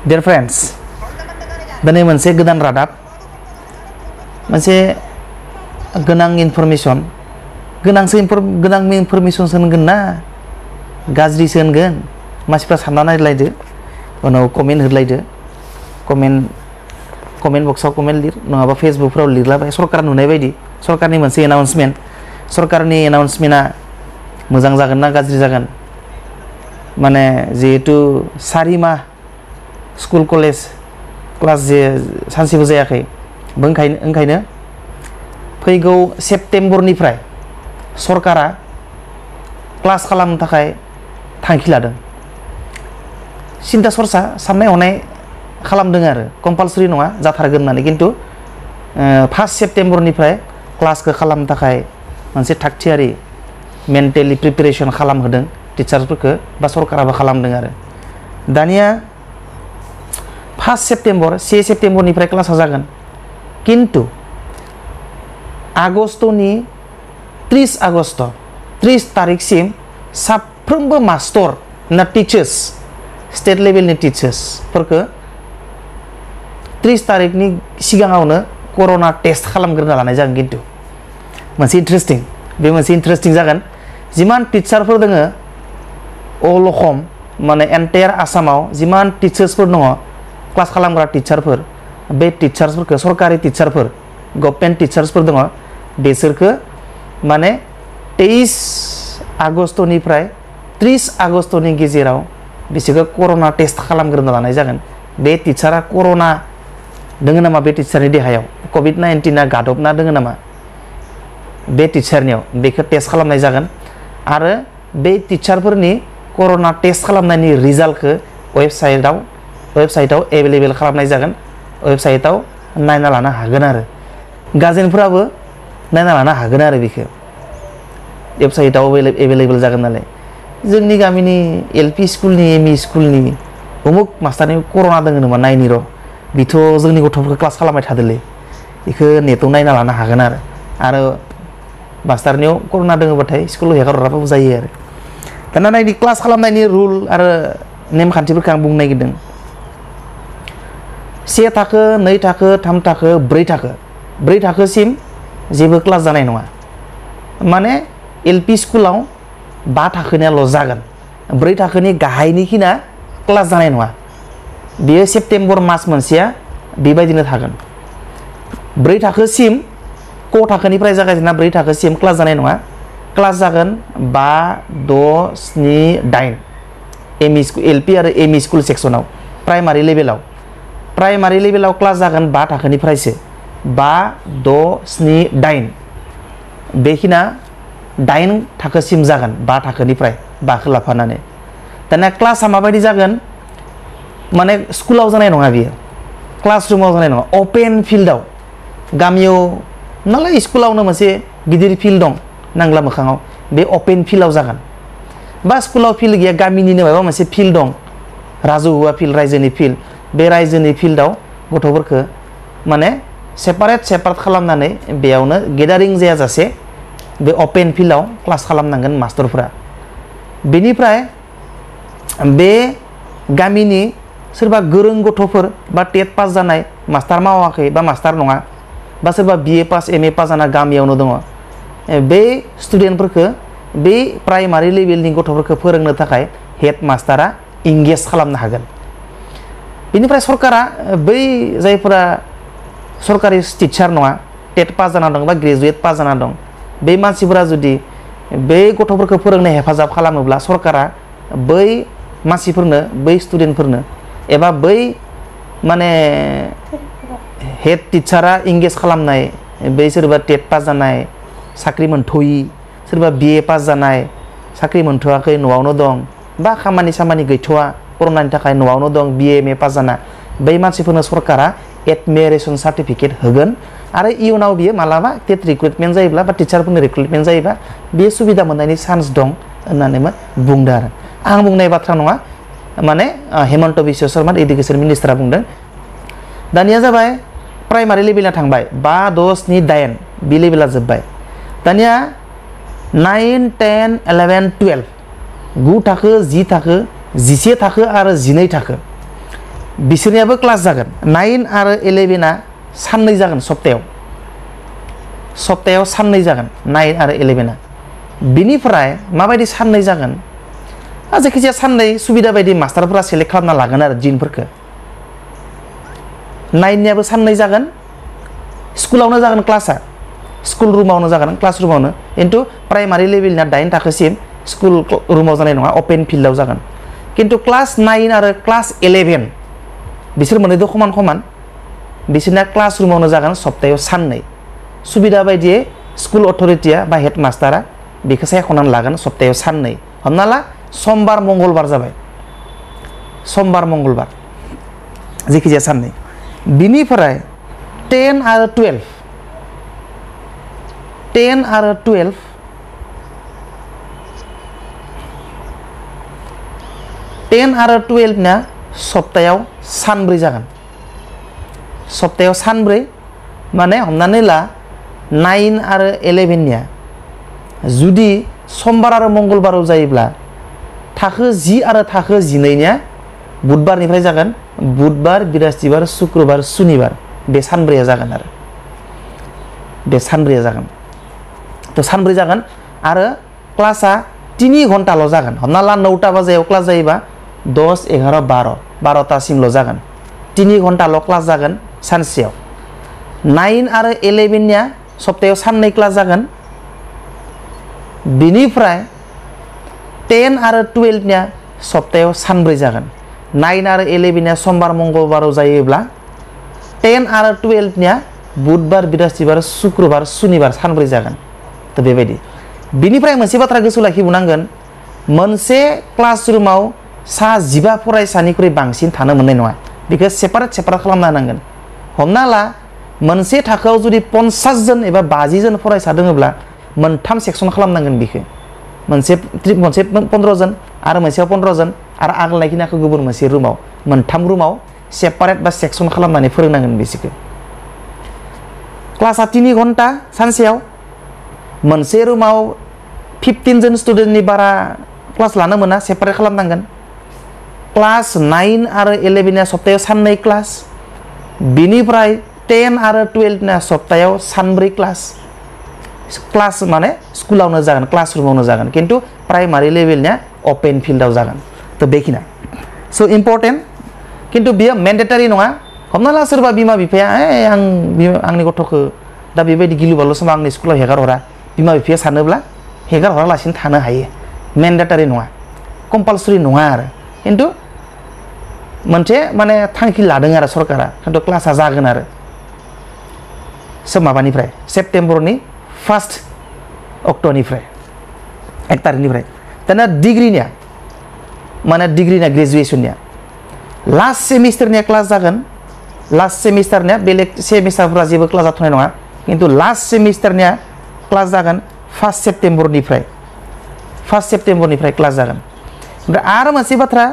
Dear friends, दिनै मोनसे गोदान रादाब मोनसे गोनां इनफरमेशन गोनां इनफरमेशन होनगोन ना गाज्रिसो होनगोन मानसिफ्रा सानना नायलायदो उनाव कमेन्ट होलायदो कमेन्ट बक्सआव कमेन्ट लिर नङाबा फेसबुकफ्राव लिरलाबाय सरकार नुनाय बायदि सरकारनि मोनसे एनाउन्समेन्ट सरकारनि एनाउन्समेन्टआ मोजां जागोन ना गाज्रि जागोन माने जिहेतु 4 माह स्कुल कलेज क्लास जे सानसेबो जायाखै ओंखायनो फैगौ सेप्तेम्बरनिफ्राय सरकारा क्लास खालामनो थाखाय थांखि लादों सिन्था सरसा साननाय हनाय खालामदों आरो कम्पालसरि नङा जाथारगोन होननानै खिन्थु 1 सेप्तेम्बरनिफ्राय क्लासखौ खालामनो थाखाय मोनसे थागथियारि मेन्टेलि प्रिपेरेसन खालामहोदों टिचार्सफोरखौ बा सरकाराबो खालामदों आरो दानिया 1 सेप्तेम्बर 1 सेप्तेम्बरनिफ्राय क्लासा जागोन किन्तु आगस्तनि 30 आगस्त 30 तारिखसिम साफ्रोमबो मास्टर ना टिचार्स स्टेट लेभेलनि टिचार्सफोरखौ 30 तारिखनि सिगाङावनो कर'ना टेस्ट खालामग्रोना लानाय जागोन किन्तु मोनसे इन्टारेस्टिं जागोन जिमान टिचारफोर दङ अल अखम माने एन्टायार आसामाव जिमान टिचार्सफोर दङ क्लास खालामग्रा टिचारफोर बे टिचार्सफोरखौ सरकारि टिचारफोर गभर्नमेन्ट टिचार्सफोर दङ बेसोरखौ माने 23 आगस्तनिफ्राय 30 आगस्तनि गेजेराव बिसोरखौ कर'ना टेस्ट खालामग्रोना लानाय जागोन बे टिचारा कर'ना दोङो नामा बे टिचारनि देहायाव COVID-19 गादबना दोङो नामा बे टिचारनियाव बेखौ टेस्ट खालामनाय जागोन आरो बे टिचारफोरनि कर'ना टेस्ट खालामनायनि रिजाल्टखौ वेबसाइटआव एभेलेबेल खालामनाय जागोन वेबसाइटआव नायना लानो हागोन आरो गार्जेनफोराबो नायना लानो हागोन आरो बेखौ वेबसाइटआव एभेलेबेल जागोन नालाय जोंनि गामिनि LP स्कुलनि ME स्कुलनि उमुक मास्टारनि कर'ना दङ नामा नायनि र' बिथ' जोंनि गथ'फोरखौ क्लास खालामबाय थादोलै बेखौ नेटआव नायना लानो हागोन आरो मास्टारनियाव कर'ना दङबाथाय स्कुलाव हेगारहराबाबो जायो आरो दाना नायनि क्लास खालामनायनि रुल आरो नेमखान्थिफोरखौ आं बुंनो नागिरदों 1 थाखो 2 थाखो 3 थाखो 4 थाखो 4 थाखोसिम जेबो क्लास जानाय नङा माने LP स्कुलाव 5 थाखोनियाल' जागोन 4 थाखोनि गाहायनिखिना क्लास जानाय नङा बेयो सेप्तेम्बर मास मोनसेया बेबायदिनो थागोन 4 थाखोसिम क थाखोनिफ्राय जागायजेनना 4 थाखोसिम क्लास जानाय नङा क्लास जागोन 5 6 7 8 ME स्कुल LP आरो ME स्कुल सेक्सनाव प्राइमारि लेभेलाव क्लास जागोन 5 थाखोनिफ्रायसो 5 6 7 8 बेखिना 8 थाखोसिम जागोन 5 थाखोनिफ्राय 5खौ लाफानानै दाना क्लासा माबायदि जागोन माने स्कुलाव जानाय नङा बियो क्लासरुमाव जानाय नङा अपेन फिल्डआव गामियाव नालाय स्कुलावनो मोनसे गिदिर फिल्ड दं नांला मोखाङाव बे अपेन फिल्डआव जागोन बा स्कुलाव फिल्ड गैया गामिनिनो माबा मोनसे फिल्ड दं राजुहुवा फिल्ड रायजोनि फिल्ड बे रायजोनि फिल्डआव गथ'फोरखौ माने सेपारेट खालामनानै बेयावनो गेदारिं जायाजासे बे अपेन फिल्डआव क्लास खालामनांगोन मास्टरफोरा बेनिफ्राय बे गामिनि सोरबा गोरों गथ'फोर बा टेट पास जानाय मास्टार मावाखै बा मास्टार नङा बा सोरबा BA पास MA पास जाना गामियावनो दङ बे स्टुडेन्टफोरखौ बे प्राइमारि लेभेलनि गथ'फोरखौ फोरोंनो थाखाय हेड मास्टारा इंगेज खालामनो हागोन बेनिफ्राय सरकारा बै जायफोरा सरकारि टिचार नङा टेट पास जाना दं बा ग्रेजुवेट पास जाना दं बे मानसिफोरा जुदि बै गथ'फोरखौ फोरोंनो हेफाजाब खालामोब्ला सरकारा बै मानसिफोरनो बै स्टुडेन्टफोरनो एबा बै माने हेड टिचारा इंगेज खालामनाय बै सोरबा टेट पास जानाय साख्रि मोनथ'यि सोरबा BA पास जानाय साख्रि मोनथ'वाखै न'आवनो दं बा खामानि गैथ'वा कर'नानि थाखाय न'आवनो दं BA MA पास जाना बै मानसिफोरनो सरकारा एडमिरेसन सार्टिफिकेट होगोन आरो इयुनाव बियो मालाबा टेट रिक्रुटमेन्ट जायोब्ला बा टिचारफोरनि रिक्रुटमेन्ट जायोबा बेयो सुबिदा मोननायनि चान्स दं होननानै बुंदों आरो आं बुंनाय बाथ्रा नङा माने हेमन्त बिश्व शर्मा एडुकेसन मिनिस्टारा बुंदों दानिया जाबाय प्राइमारि लेभेला थांबाय 5 6 7 8 बे लेभेला जोब्बाय दानिया 9 10 11 12 9 थाखो 10 थाखो 11 थाखो आरो 12 थाखो बिसोरनियाबो क्लास जागोन 9 आरो 11आ साननै जागोन सप्तायाव साननै जागोन 9 आरो 11आ बिनिफ्राय माबायदि साननै जागोन जायखिजाया साननै सुबिदा बायदि मास्टारफोरा सेलेक्ट खालामना लागोन आरो दिनफोरखौ 9नियाबो साननै जागोन स्कुलावनो जागोन क्लासा स्कुल रुमावनो जागोन क्लास रुमावनो खिन्थु प्राइमारि लेभेलनिया 9 थाखोसिम स्कुल रुमाव जानाय नङा अपेन फिल्डआव जागोन खिन्थु क्लास 9 आरो क्लास 11 बिसोर मोननैदो समान बिसोरना क्लास रुमावनो जागोन सप्तायाव साननै सुबिदा बायदियै स्कुल अथरिटिया बा हेड मास्टारा बेखौ सायख'नानै लागोन सप्तायाव साननै हमना ला समबार मंगलबार जाबाय समबार मंगलबार जायखिजाया साननै बिनिफ्राय 10 आरो 12 ना सप्तायाव सानब्रै जागोन सप्तायाव सानब्रै माने हमनानै ला 9 आरो 11निया जुदि समबार आरो मंगलबाराव जायोब्ला थाखो 10 आरो थाखो 12निया बुधबारनिफ्राय जागोन बुधबार बृहस्पतिबार शुक्रबार सुनिबार बे सानब्रैया जागोन आरो बे सानब्रैया जागोन तो सानब्रै जागोन आरो क्लासा 3 घन्टाल' जागोन हमना ला 9टा बाजायाव क्लास जायोबा 10 11 12 12टासिमल' जागोन 3 घन्टाल' क्लास जागोन सानसेयाव 9 आरो 11निया सप्तायाव साननै क्लास जागोन बिनिफ्राय 10 आरो 12निया सप्तायाव सानब्रै जागोन 9 आरो 11निया समबार मंगलबाराव जायोब्ला 10 आरो 12निया बुधबार बृहस्पतिबार शुक्रबार सुनिबार सानब्रै जागोन तो बेबायदि बिनिफ्राय मोनसे बाथ्रा गोसोआव लाखिबावनांगोन मोनसे क्लास रुमाव 15 फरायसानिख्रुइ बांसिन थानो मोननाय नङा बेखौ सेपारेट खालामना होनांगोन हमना ला मोनसे थाखोआव जुदि 50 जन एबा 50 जन फरायसा दङब्ला मोनथाम सेक्सन खालामनांगोन बेखौ मोनसे 15 जन आरो मोनसेयाव 15 जन आरो आगोलनायखिनिखौ गुबुन मोनसे रुमाव मोनथाम रुमाव सेपारेट बा सेक्सन खालामनानै फोरोंनांगोन बिसोरखौ क्लासा 3 घन्टा सानसेयाव मोनसे रुमाव 15 जन स्टुडेन्टनि बारा क्लास लानो मोना सेपारेट खालामनांगोन क्लास 9 आरो 11निया सप्तायाव साननै क्लास बिनिफ्राय 10 आरो 12निया सप्तायाव सानब्रै क्लास माने स्कुलावनो जागोन क्लास रुमावनो जागोन खिन्थु प्राइमारि लेभेलनिया अपेन फिल्डआव जागोन तो बेखिना सो इम्पर्टेन्ट खिन्थु बियो मेन्डेटारि नङा हमना ला सोरबा बिमा बिफाया आंनि गथ'खौ दा बेबायदि गिलु बालु समाव आंनि स्कुलाव हेगार हरा बिमा बिफाया सानोब्ला हेगार हरालासिनो थानो हायो मेन्डेटारि नङा कम्पालसरि नङा आरो खिन्थु मोनसे माने थांखि लादों आरो सरकारा खिन्थु क्लासा जागोन आरो माबानिफ्राय सेप्तेम्बरनि 1 अक्ट'निफ्राय 1 तारिखनिफ्राय दाना डिग्रिनिया माने डिग्रिनिया ग्रेजुवेसननिया लास्ट सेमिस्टारनिया क्लास जागोन लास्ट सेमिस्टारनिया बेलेग सेमिस्टारफोरा जेबो क्लास जाथ'नाय नङा खिन्थु लास्ट सेमिस्टारनिया क्लास जागोन 1 सेप्तेम्बरनिफ्राय क्लास जागोन ओमफ्राय आरो मोनसे बाथ्रा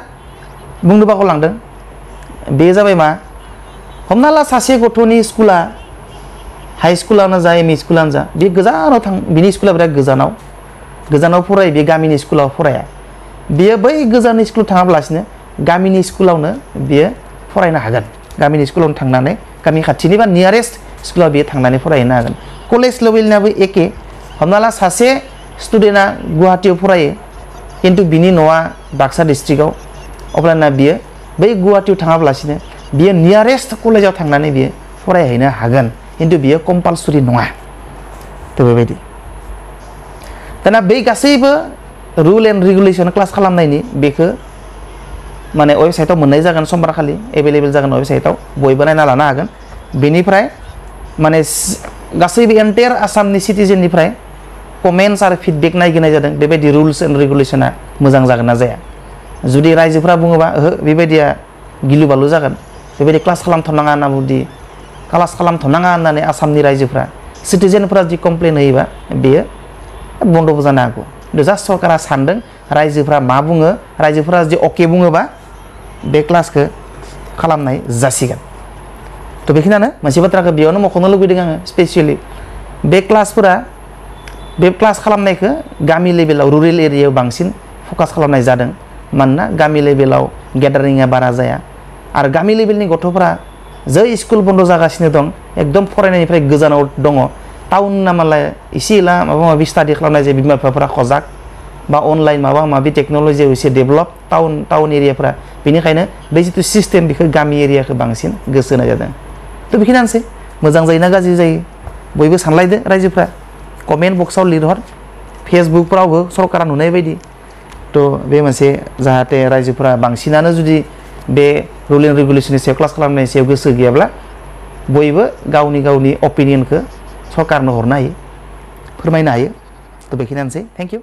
बुंनो बावलांदों बे जाबाय मा हमना ला सासे गथ'नि स्कुला हाई स्कुलानो जा एम इ स्कुलानो जा बे गोजानाव बिनि स्कुला बिराद गोजानाव फरायो बे गामिनि स्कुलाव फराया बियो बै गोजाननि स्कुलाव थाङाब्लासिनो गामिनि स्कुलावनो बियो फरायनो हागोन गामिनि स्कुलावनो थांनानै गामि खाथिनि बा नियारेस्ट स्कुलाव बियो थांनानै फरायहैनो हागोन कलेज लेभेलनियाबो एखे हमना ला सासे स्टुडेन्टआ गुवाहाटीयाव फरायो खिन्थु बिनि न'आ बाक्सा डिस्ट्रिक्टआव अब्लाना बियो बै गुवाहाटीयाव थाङाब्लासिनो बियो नियारेस्ट कलेजाव थांनानै बियो फरायहैनो हागोन खिन्थु बियो कम्पालसरि नङा तो बेबायदि दाना बै गासैबो रुल एन्ड रेगुलेसन क्लास खालामनायनि बेखौ माने वेबसाइटआव मोननाय जागोन समबार खालि एभेलेबेल जागोन वेबसाइटआव बयबो नायना लानो हागोन बेनिफ्राय माने गासैबो एन्टायार आसामनि सिटिजेननिफ्राय कमेन्ट्स आरो फिडबेक नायगिरनाय जादों बेबायदि रुल्स एन्ड रेगुलेसना मोजां जागोन ना जाया जुदि रायजोफोरा बुङोबा ओहो बेबायदिया गिलु बालु जागोन बेबायदि क्लास खालामथ'नाङा होनना बुंदि क्लास खालामथ'नाङा होननानै आसामनि रायजोफ्रा सिटिजेनफोरा जि कमप्लेन होयोबा बेयो बन्द'बो जानो हागौ खिन्थु जास्ट सरकारा सानदों रायजोफ्रा मा बुङो रायजोफोरा जुदि अके बुङोबा बे क्लासखौ खालामनाय जासिगोन तो बेखिनियानो मोनसे बाथ्राखौ बेयावनो मख'नो लुबैदों आङो स्पेसियेलि बे क्लास खालामनायखौ गामि लेभेलाव रुरेल एरियायाव बांसिन फकास खालामनाय जादों मानोना गामि लेभेलाव गेदारिंआ बारा जाया आरो गामि लेभेलनि गथ'फोरा जै स्कुल बन्द जागासिनो दं एकदम फरायनायनिफ्राय गोजानाव दङ टाउन ना मालाय एसे एला माबा माबि स्टाडि खालामनाय जे बिमा बिफाफोरा खजाक बा अनलाइन माबा माबि टेक्न'लजियाव एसे डेभेलप टाउन एरियाफोरा बेनिखायनो बे जिथु सिस्टेम बेखौ गामि एरियाखौ बांसिन गोसो होनाय जादों थ' बेखिनियानोसै मोजां जायो ना गाज्रि जायो बयबो सानलायदो रायजोफ्रा कमेन्ट बक्सआव लिरहर फेसबुकफ्रावबो सरकारा नुनाय बायदि थ' बे मोनसे जाहाथे रायजोफोरा बांसिनानो जुदि बे रुल एन्ड रेगुलेसननि सायाव क्लास खालामनायनि सायाव गोसो गैयाब्ला बयबो गावनि अपिनियनखौ सरकारनो हरनो हायो फोरमायनो हायो थ' बेखिनियानोसै थेंक इउ